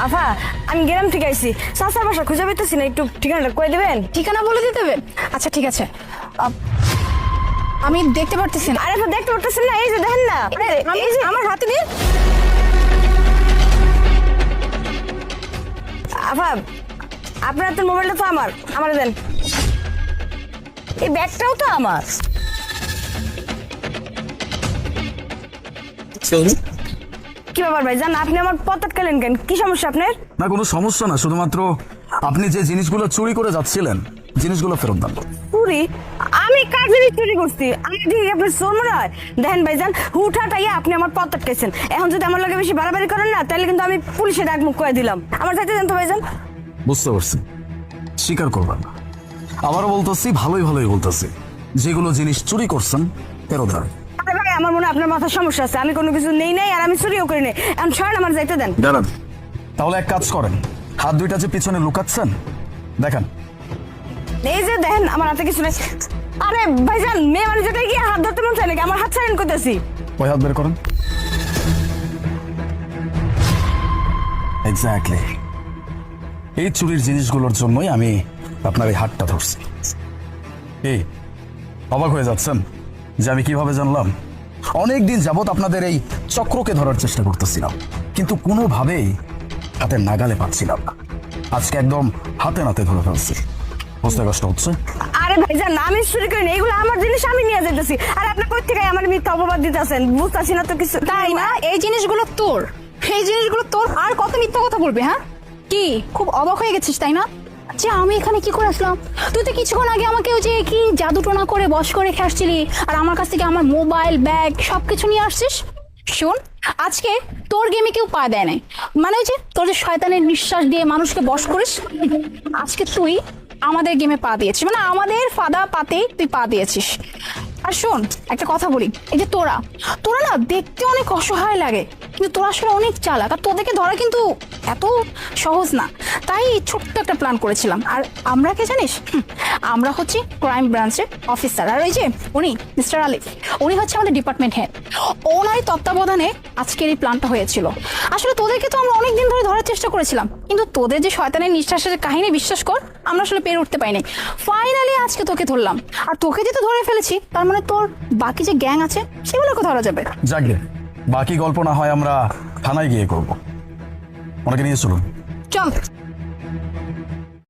আফা আমি গ্রাম থেকে আইছি, চাচার বাসা খুঁজে পেতেছি না, একটু ঠিকানাটা কয়ে দেবেন? ঠিকানা বলে দিতে হবে? আচ্ছা ঠিক আছে, আমি দেখতে পারতেছি না। আরে আপা দেখতে পারতেছেন না? এই যে দেখেন না, এই যে আমার হাতে দিন। আফা আপনার তো মোবাইলটা তো আমার দেন। এই ব্যাগটাও তো আমার। কি ব্যাপার ভাই জান, আপনি আমার পথ আটকালেন কেন? কি সমস্যা আপনার? না কোনো সমস্যা না, শুধুমাত্র আপনি যে জিনিসগুলো চুরি করে যাচ্ছিলেন জিনিসগুলো ফেরত দেন। চুরি? আমি কার জিনিস চুরি করছি? আমি দেখি আপনার চোর মনে হয়। দেখেন ভাইজান, হুটহাটাইয়া আপনি আমার পথ আটকাইছেন। এখন যদি আমার লগে বেশি বাড়াবাড়ি করেন না, তাহলে কিন্তু আমি পুলিশে ডাক মুখ করে দিলাম। আমার চাইতে দেন তো ভাইজান। বুঝতে পারছি, স্বীকার করবেন না। আবারও বলতেছি, ভালোই বলতেছি, যেগুলো জিনিস চুরি করছেন ফেরত দেন। আরে ভাই আমার মনে হয় আপনার মাথার সমস্যা আছে। আমি কোনো কিছু নেই নাই, আর আমি চুরিও করি নাই। এখন সরেন, আমার যাইতে দেন। দাঁড়ান, তাহলে এক কাজ করেন, হাত দুইটা যে পিছনে লুকাচ্ছেন দেখেন। এই যে দেখেন আমার হাতে কিছু নেই। আরে ভাইজান, মেয়ে মানুষ যেটা গিয়ে হাত ধরতে মন চায় নাকি? আমার হাত ছাড়েন করতেছি। ওই হাত বের করেন। এক্স্যাক্টলি এই চুরির জিনিসগুলোর জন্যই আমি আপনার এই হাতটা ধরছি। এই অবাক হয়ে যাচ্ছেন যে আমি কিভাবে জানলাম? অনেক দিন যাবত আপনাদের এই চক্রকে ধরার চেষ্টা করতেছিলাম, কিন্তু কোনোভাবেই হাতের নাগালে পাচ্ছিলাম না। আজকে একদম হাতে নাতে ধরে ফেলছি। বুঝতে কষ্ট হচ্ছে? আরে ভাইজান, আমি চুরি করি না, এগুলো আমার জিনিস, আমি নিয়ে যেতেছি। আর আপনি কই থেকে আমার মিথ্যা অপবাদ দিতেছেন? বুঝতেছি না তো কিছু। তাই না? এই জিনিসগুলো তোর, এই জিনিসগুলো তোর। আর কত মিথ্যা কথা বলবে? হ্যাঁ কি খুব অবাক হয়ে গেছিস তাই না? যে আমি এখানে কি করে আসলাম? তুই তো কিছুক্ষণ আগে আমাকে ওই যে কি জাদু টোনা করে বশ করে রেখে আসছিলি, আর আমার কাছ থেকে আমার মোবাইল ব্যাগ সবকিছু নিয়ে আসছিস। শোন, আজকে তোর গেমে কেউ পা দেয় নাই। মানে ওই যে তোর যে শয়তানের নিঃশ্বাস দিয়ে মানুষকে বশ করিস, আজকে তুই আমাদের গেমে পা দিয়েছিস, মানে আমাদের ফাদা পাতে তুই পা দিয়েছিস। আর শোন, একটা কথা বলি, এই যে তোরা তোরা না দেখতে অনেক অসহায় লাগে, কিন্তু তোরা আসলে অনেক চালাক, আর তোদেরকে ধরা কিন্তু এত সহজ না। তাই ছোট্ট একটা প্ল্যান করেছিলাম। আর আমরা কে জানিস? আমরা হচ্ছে ক্রাইম ব্রাঞ্চের অফিসার, আর ওই যে উনি মিস্টার আলিফ, উনি হচ্ছে আমাদের ডিপার্টমেন্ট হেড। ওনারই তত্ত্বাবধানে আজকের এই প্ল্যানটা হয়েছিল। আসলে তোদেরকে তো আমরা অনেকদিন ধরে ধরার চেষ্টা করেছিলাম, কিন্তু তোদের যে শয়তানের নিঃশ্বাসের কাহিনী, বিশ্বাস কর আমরা আসলে পেরে উঠতে পাইনি। ফাইনালি আজকে তোকে ধরলাম, আর তোকে যেহেতু ধরে ফেলেছি, তার মানে তোর বাকি যে গ্যাং আছে সেগুলোকে ধরা যাবে। যাকে বাকি গল্প না হয় আমরা থানায় গিয়ে করবো। ওনাকে নিয়ে চলুন। চল।